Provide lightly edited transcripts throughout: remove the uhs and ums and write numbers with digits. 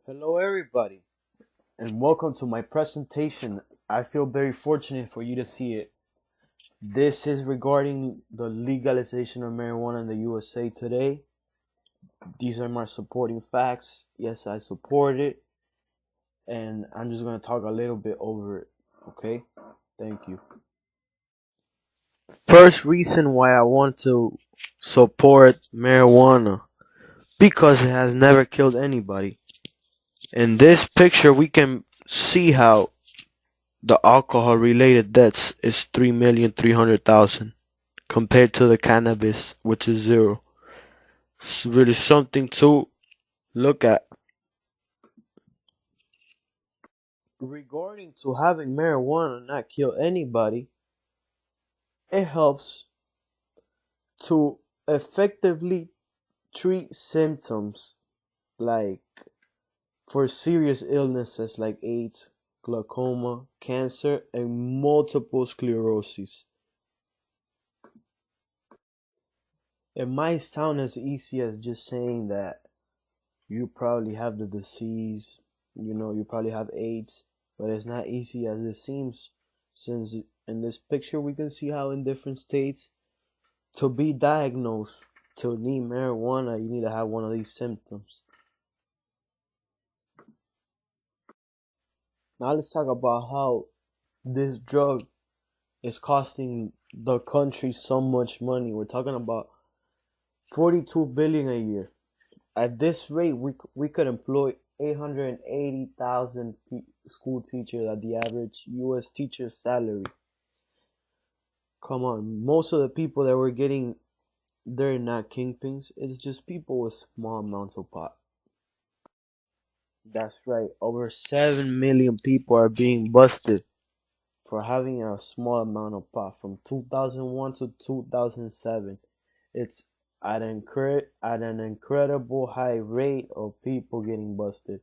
Hello, everybody, and welcome to my presentation. I feel very fortunate for you to see it. This is regarding the legalization of marijuana in the USA today. These are my supporting facts. Yes, I support it, and I'm just going to talk a little bit over it. Okay? Thank you. First reason why I want to support marijuana because it has never killed anybody. In this picture, we can see how the alcohol related deaths is 3,300,000 compared to the cannabis, which is zero. It's really something to look at. Regarding to having marijuana not kill anybody, it helps to effectively treat symptoms like for serious illnesses like AIDS, glaucoma, cancer, and multiple sclerosis. It might sound as easy as just saying that you probably have the disease, you probably have AIDS, but it's not easy as it seems, since in this picture we can see how in different states, to be diagnosed, to need marijuana, you need to have one of these symptoms. Now let's talk about how this drug is costing the country so much money. We're talking about 42 billion a year. At this rate, we could employ 880,000 school teachers at the average U.S. teacher's salary. Come on, most of the people that we're getting, they're not kingpins. It's just people with small amounts of pot. That's right. Over 7 million people are being busted for having a small amount of pot from 2001 to 2007. It's at an incredible high rate of people getting busted.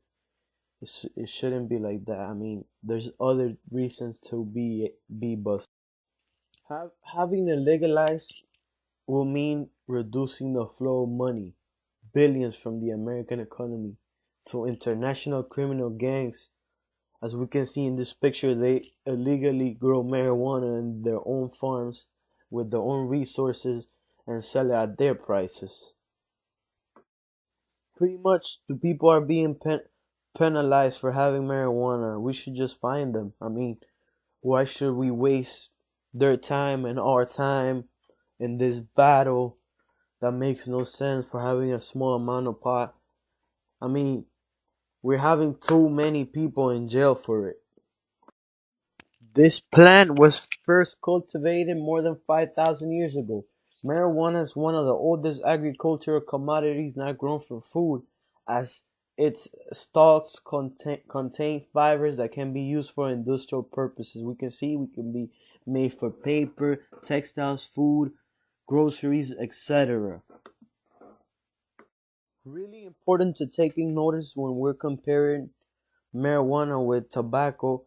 It shouldn't be like that. I mean, there's other reasons to be busted. Having it legalized will mean reducing the flow of money, billions from the American economy to international criminal gangs. As we can see in this picture, they illegally grow marijuana in their own farms with their own resources and sell it at their prices. Pretty much, the people are being penalized for having marijuana. We should just find them. I mean, why should we waste their time and our time in this battle that makes no sense for having a small amount of pot? I mean, we're having too many people in jail for it. This plant was first cultivated more than 5,000 years ago. Marijuana is one of the oldest agricultural commodities not grown for food, as its stalks contain fibers that can be used for industrial purposes. We can be made for paper, textiles, food, groceries, etc. Really important to taking notice when we're comparing marijuana with tobacco.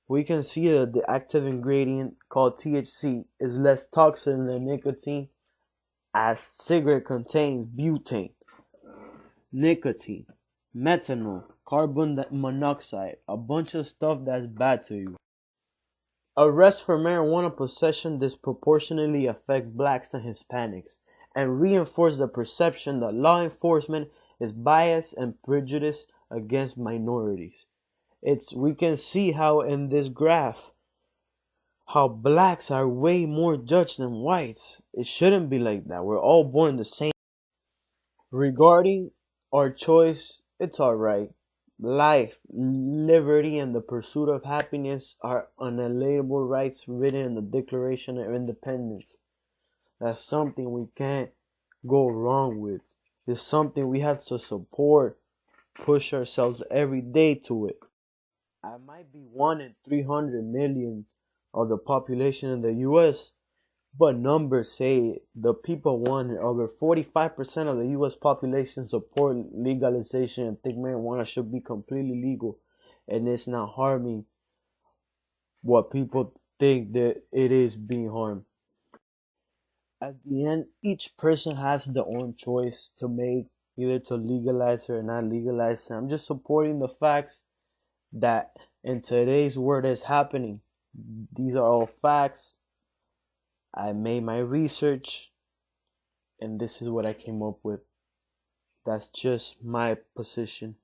We can see that the active ingredient called THC is less toxic than nicotine, as cigarette contains butane, nicotine, methanol, carbon monoxide, a bunch of stuff that's bad to you. Arrests for marijuana possession disproportionately affect blacks and Hispanics and reinforce the perception that law enforcement is biased and prejudiced against minorities. We can see how in this graph how blacks are way more judged than whites. It shouldn't be like that. We're all born the same. Regarding our choice, it's alright. Life, liberty, and the pursuit of happiness are unalienable rights written in the Declaration of Independence. That's something we can't go wrong with. It's something we have to support, push ourselves every day to it. I might be 1 in 300 million of the population in the US, but numbers say the people want it. Over 45% of the US population support legalization and think marijuana should be completely legal and it's not harming what people think that it is being harmed. At the end, each person has their own choice to make either to legalize it or not legalize it. I'm just supporting the facts that in today's world is happening. These are all facts. I made my research, and this is what I came up with. That's just my position.